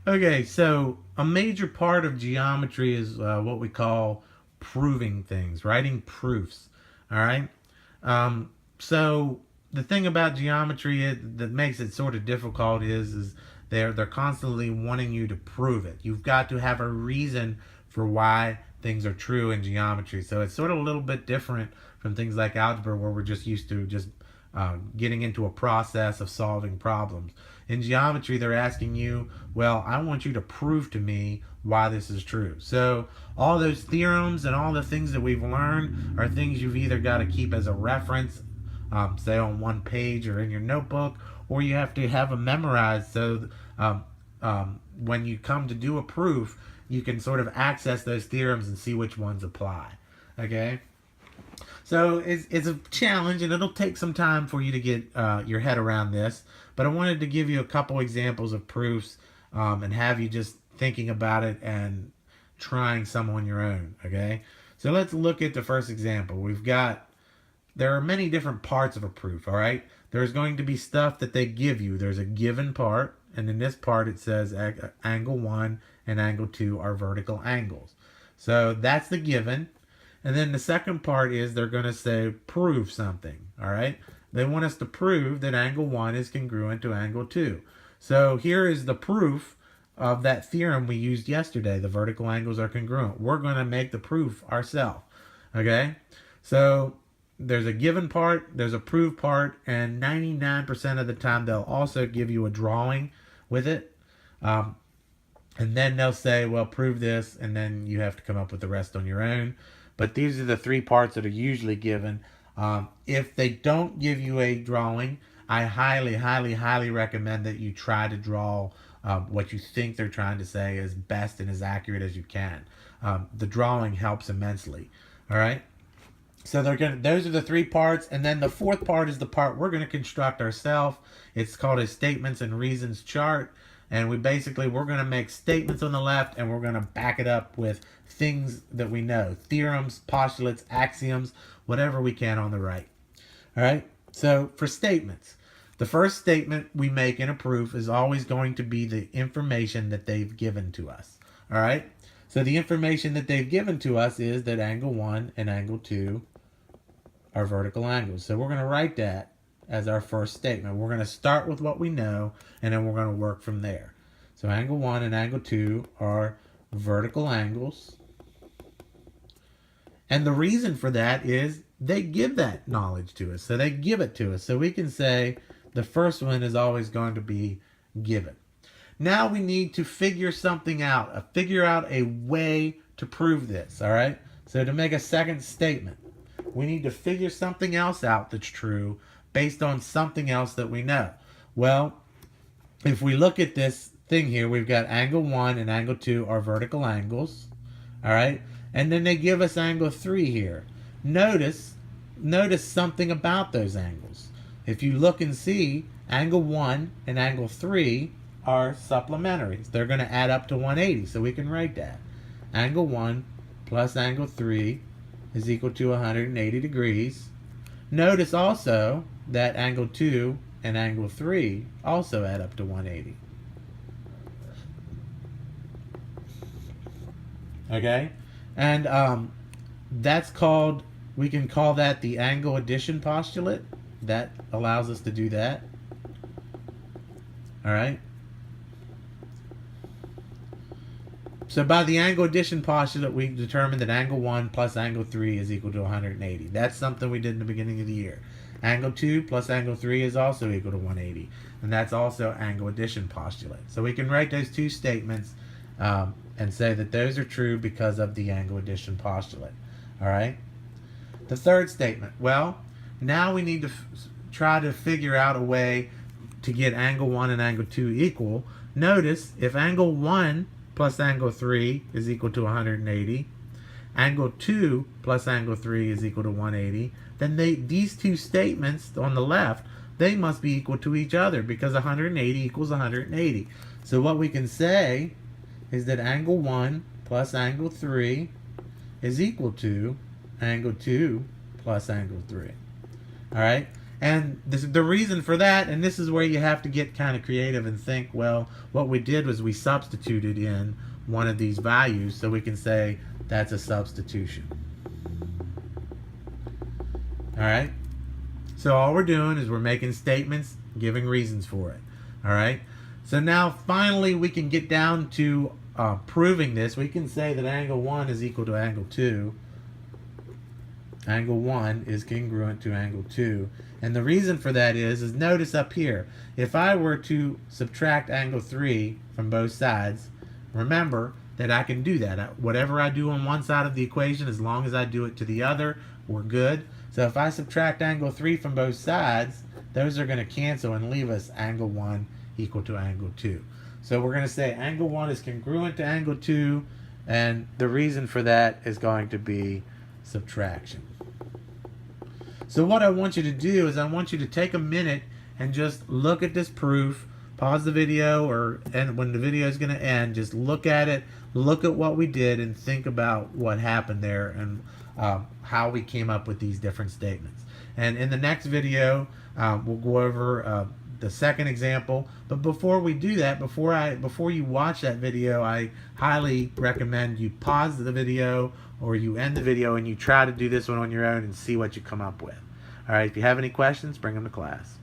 Okay, so a major part of geometry is what we call proving things, writing proofs. All right. Um, so the thing about geometry that makes it sort of difficult is they're constantly wanting you to prove it. You've got to have a reason for why things are true in geometry. So it's sort of a little bit different from things like algebra, where we're just used to just getting into a process of solving problems. In geometry, they're asking you, well, I want you to prove to me why this is true. So all those theorems and all the things that we've learned are things you've either got to keep as a reference, say on one page or in your notebook, or you have to have them memorized so when you come to do a proof, you can sort of access those theorems and see which ones apply. Okay? So it's a challenge, and it'll take some time for you to get your head around this. But I wanted to give you a couple examples of proofs and have you just thinking about it and trying some on your own. Okay, so let's look at the first example. There are many different parts of a proof. All right, there's going to be stuff that they give you. There's a given part, and in this part it says angle 1 and angle 2 are vertical angles. So that's the given. And then the second part is they're going to say prove something. All right. They want us to prove that angle 1 is congruent to angle 2. So here is the proof of that theorem we used yesterday. The vertical angles are congruent. We're going to make the proof ourselves. Okay. So there's a given part, there's a prove part, and 99% of the time they'll also give you a drawing with it. And then they'll say, well, prove this, and then you have to come up with the rest on your own. But these are the three parts that are usually given. If they don't give you a drawing, I highly, highly, highly recommend that you try to draw what you think they're trying to say as best and as accurate as you can. The drawing helps immensely. All right. So those are the three parts, and then the fourth part is the part we're gonna construct ourselves. It's called a statements and reasons chart. And we're gonna make statements on the left, and we're gonna back it up with things that we know. Theorems, postulates, axioms, whatever we can on the right. All right. So for statements, the first statement we make in a proof is always going to be the information that they've given to us. All right. So the information that they've given to us is that angle 1 and angle 2 are vertical angles. So we're going to write that as our first statement. We're going to start with what we know, and then we're going to work from there. So angle 1 and angle 2 are vertical angles. And the reason for that is they give that knowledge to us. So they give it to us. So we can say the first one is always going to be given. Now we need to figure something out, figure out a way to prove this, all right? So to make a second statement, we need to figure something else out that's true based on something else that we know. Well, if we look at this thing here, we've got angle 1 and angle 2 are vertical angles. All right? And then they give us angle 3 here. Notice something about those angles. If you look and see, angle 1 and angle 3 are supplementaries. They're going to add up to 180, so we can write that. Angle 1 plus angle 3 is equal to 180 degrees. Notice also that angle 2 and angle 3 also add up to 180. Okay? And we can call that the angle addition postulate. That allows us to do that. All right? So by the angle addition postulate, we determined that angle 1 plus angle 3 is equal to 180. That's something we did in the beginning of the year. Angle 2 plus angle 3 is also equal to 180. And that's also angle addition postulate. So we can write those two statements and say that those are true because of the angle addition postulate. All right? The third statement. Well, now we need to try to figure out a way to get angle 1 and angle 2 equal. Notice if angle 1 plus angle 3 is equal to 180, angle 2 plus angle 3 is equal to 180, then these two statements on the left, they must be equal to each other because 180 equals 180. So what we can say is that angle 1 plus angle 3 is equal to angle 2 plus angle 3. All right? And the reason for that, and this is where you have to get kind of creative and think, well, what we did was we substituted in one of these values, so we can say that's a substitution. All right? So all we're doing is we're making statements, giving reasons for it. All right? So now finally we can get down to proving this. We can say that angle 1 is equal to angle 2. Angle 1 is congruent to angle 2. And the reason for that is notice up here, if I were to subtract angle 3 from both sides, remember that I can do that. Whatever I do on one side of the equation, as long as I do it to the other, we're good. So if I subtract angle 3 from both sides, those are going to cancel and leave us angle 1 equal to angle 2. So we're going to say angle 1 is congruent to angle 2, and the reason for that is going to be subtraction. So what I want you to do is I want you to take a minute and just look at this proof, pause the video, and when the video is going to end, just look at it, look at what we did, and think about what happened there and how we came up with these different statements. And in the next video, we'll go over the second example. But before we do that, before you watch that video, I highly recommend you pause the video or you end the video and you try to do this one on your own and see what you come up with. All right, if you have any questions, bring them to class.